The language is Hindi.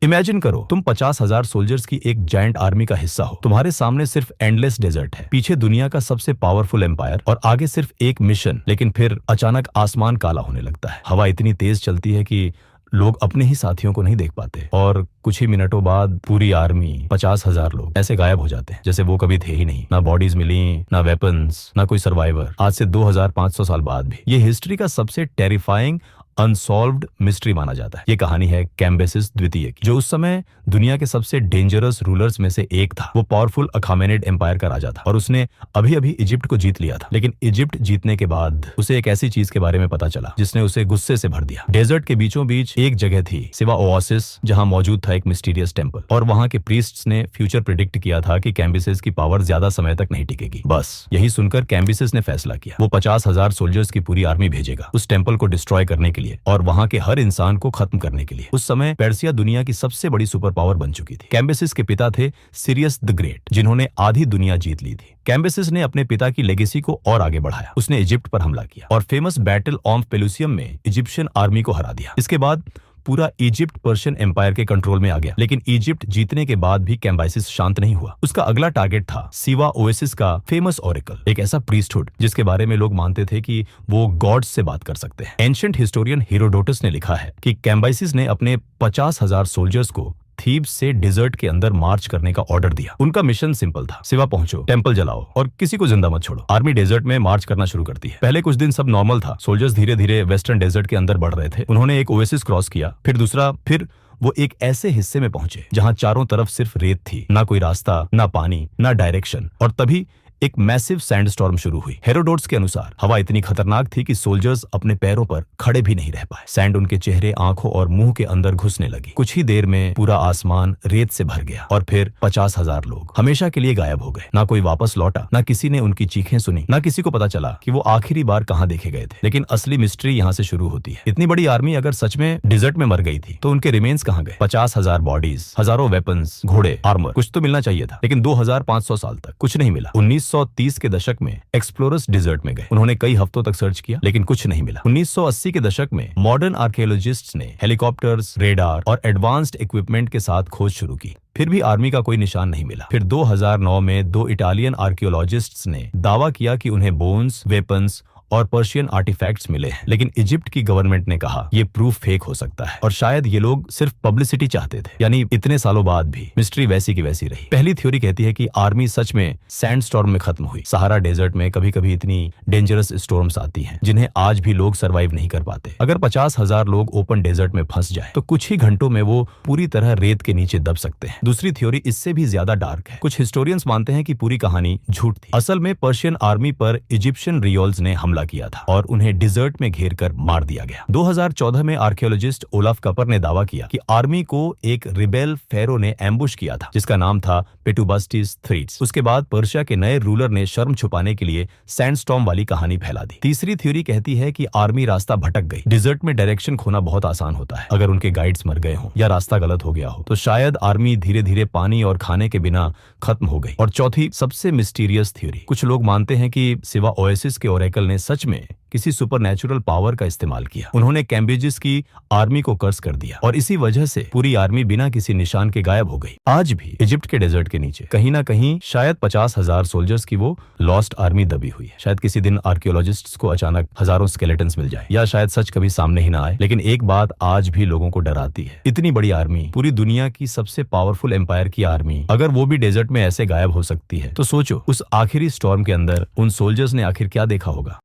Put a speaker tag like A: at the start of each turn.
A: इमेजिन करो तुम 50,000 सोल्जर्स की एक जायंट आर्मी का हिस्सा हो। तुम्हारे सामने सिर्फ एंडलेस डेजर्ट है, पीछे दुनिया का सबसे पावरफुल एम्पायर और आगे सिर्फ एक मिशन। लेकिन फिर अचानक आसमान काला होने लगता है। हवा इतनी तेज चलती है कि लोग अपने ही साथियों को नहीं देख पाते और कुछ ही मिनटों बाद पूरी आर्मी 50,000 लोग ऐसे गायब हो जाते हैं जैसे वो कभी थे ही नहीं। ना बॉडीज मिली, ना वेपन्स, ना कोई सर्वाइवर। आज से 2500 साल बाद भी ये हिस्ट्री का सबसे टेरिफाइंग अनसॉल्व्ड मिस्ट्री माना जाता है। ये कहानी है कैम्बिसेस द्वितीय की, जो उस समय दुनिया के सबसे डेंजरस रूलर्स में से एक था। वो पावरफुल अखामेनिड एम्पायर का राजा था और उसने अभी अभी इजिप्ट को जीत लिया था। लेकिन इजिप्ट जीतने के बाद उसे एक ऐसी चीज के बारे में पता चला जिसने उसे गुस्से से भर दिया। डेजर्ट के बीचों बीच एक जगह थी, सिवा ओआसिस, जहां मौजूद था एक मिस्टीरियस टेंपल। और वहां के प्रीस्ट्स ने फ्यूचर प्रिडिक्ट किया था कि कैम्बिसेस की पावर ज्यादा समय तक नहीं टिकेगी। बस यही सुनकर कैम्बिसेस ने फैसला किया, वो 50,000 सोल्जर्स की पूरी आर्मी भेजेगा उस टेंपल को डिस्ट्रॉय करने के लिए और वहां के हर इंसान को खत्म करने के लिए। उस समय पर्सिया दुनिया की सबसे बड़ी सुपर पावर बन चुकी थी। कैम्बिसेस के पिता थे सीरियस द ग्रेट, जिन्होंने आधी दुनिया जीत ली थी। कैम्बिसेस ने अपने पिता की लेगेसी को और आगे बढ़ाया। उसने इजिप्ट पर हमला किया और फेमस बैटल ऑफ पेलुसियम में इजिप्शियन आर्मी को हरा दिया। इसके बाद पूरा इजिप्ट पर्शियन एम्पायर के कंट्रोल में आ गया। लेकिन इजिप्ट जीतने के बाद भी कैम्बिसेस शांत नहीं हुआ। उसका अगला टारगेट था सिवा ओएसिस का फेमस ओरेकल, एक ऐसा प्रीस्टहुड जिसके बारे में लोग मानते थे कि वो गॉड्स से बात कर सकते हैं। एंशिएंट हिस्टोरियन हेरोडोटस ने लिखा है कि कैम्बिसेस ने अपने 50,000 सोल्जर्स को थीब्स से डिजर्ट के अंदर मार्च करने का ऑर्डर दिया। उनका मिशन सिंपल था, सिवा पहुंचो, टेंपल जलाओ और किसी को जिंदा मत छोड़ो। आर्मी डेजर्ट में मार्च करना शुरू करती है। पहले कुछ दिन सब नॉर्मल था। सोल्जर्स धीरे धीरे वेस्टर्न डेजर्ट के अंदर बढ़ रहे थे। उन्होंने एक ओएसिस क्रॉस किया, फिर दूसरा, फिर वो एक ऐसे हिस्से में पहुंचे जहां चारों तरफ सिर्फ रेत थी, ना कोई रास्ता, ना पानी, ना डायरेक्शन। और तभी एक मैसिव सैंडस्टॉर्म शुरू हुई। हेरोडोट्स के अनुसार हवा इतनी खतरनाक थी कि सोल्जर्स अपने पैरों पर खड़े भी नहीं रह पाए। सैंड उनके चेहरे, आंखों और मुंह के अंदर घुसने लगी। कुछ ही देर में पूरा आसमान रेत से भर गया और फिर 50,000 लोग हमेशा के लिए गायब हो गए। ना कोई वापस लौटा, ना किसी ने उनकी चीखें सुनी, ना किसी को पता चला कि वो आखिरी बार कहां देखे गए थे। लेकिन असली मिस्ट्री यहां से शुरू होती है। इतनी बड़ी आर्मी अगर सच में डिजर्ट में मर गई थी तो उनके रिमेन्स कहां गए? 50,000 बॉडीज, हजारों वेपन्स, घोड़े, आर्मर, कुछ तो मिलना चाहिए था। लेकिन 2500 साल तक कुछ नहीं मिला। 1930 के दशक में एक्सप्लोरर्स डिजर्ट में गए। उन्होंने कई हफ्तों तक सर्च किया लेकिन कुछ नहीं मिला। 1980 के दशक में मॉडर्न आर्कियोलॉजिस्ट्स ने हेलीकॉप्टर्स, रेडार और एडवांस्ड इक्विपमेंट के साथ खोज शुरू की। फिर भी आर्मी का कोई निशान नहीं मिला। फिर 2009 में 2 इटालियन आर्कियोलॉजिस्ट्स ने दावा किया कि उन्हें बोन्स, वेपन्स और पर्शियन आर्टिफैक्ट्स मिले हैं। लेकिन इजिप्ट की गवर्नमेंट ने कहा ये प्रूफ फेक हो सकता है और शायद ये लोग सिर्फ पब्लिसिटी चाहते थे। यानी इतने सालों बाद भी मिस्ट्री वैसी की वैसी रही। पहली थ्योरी कहती है कि आर्मी सच में सैंडस्टॉर्म में खत्म हुई। सहारा डेजर्ट में कभी कभी इतनी डेंजरस स्टॉर्म्स आती हैं जिन्हें आज भी लोग सर्वाइव नहीं कर पाते। अगर 50,000 लोग ओपन डेजर्ट में फंस जाए तो कुछ ही घंटों में वो पूरी तरह रेत के नीचे दब सकते हैं। दूसरी थ्योरी इससे भी ज्यादा डार्क है। कुछ हिस्टोरियंस मानते हैं कि पूरी कहानी झूठ थी। असल में पर्शियन आर्मी पर इजिप्शियन रियोल्स ने हमला किया था और उन्हें डिजर्ट में घेर कर मार दिया गया। 2014 में आर्कियोलॉजिस्ट ओलाफ कपर ने दावा किया कि आर्मी को एक रिबेल फेरो ने एम्बुश किया था जिसका नाम था पेटुबस्टिस थ्रीट्स। उसके बाद पर्शिया के नए रूलर ने शर्म छुपाने के लिए सैंडस्टॉर्म वाली कहानी फैला दी। तीसरी थ्योरी कहती है कि आर्मी रास्ता भटक गई। डिजर्ट में डायरेक्शन खोना बहुत आसान होता है। अगर उनके गाइड्स मर गए हों या रास्ता गलत हो गया हो तो शायद आर्मी धीरे धीरे पानी और खाने के बिना खत्म हो गई। और चौथी सबसे मिस्टीरियस थ्योरी, कुछ लोग मानते हैं कि सिवा ओएसिस के ओरेकल ने सच में किसी सुपरनैचुरल पावर का इस्तेमाल किया। उन्होंने कैम्बिसेस की आर्मी को कर्स कर दिया और इसी वजह से पूरी आर्मी बिना किसी निशान के गायब हो गई। आज भी इजिप्ट के डेजर्ट के नीचे कहीं ना कहीं शायद 50,000 सोल्जर्स की वो लॉस्ट आर्मी दबी हुई है। शायद किसी दिन आर्कियोलॉजिस्ट्स को अचानक हजारों स्केलेटन्स मिल जाए या शायद सच कभी सामने ही ना आए। लेकिन एक बात आज भी लोगों को डराती है, इतनी बड़ी आर्मी, पूरी दुनिया की सबसे पावरफुल एम्पायर की आर्मी, अगर वो भी डेजर्ट में ऐसे गायब हो सकती है तो सोचो उस आखिरी स्टॉर्म के अंदर उन सोल्जर्स ने आखिर क्या देखा होगा।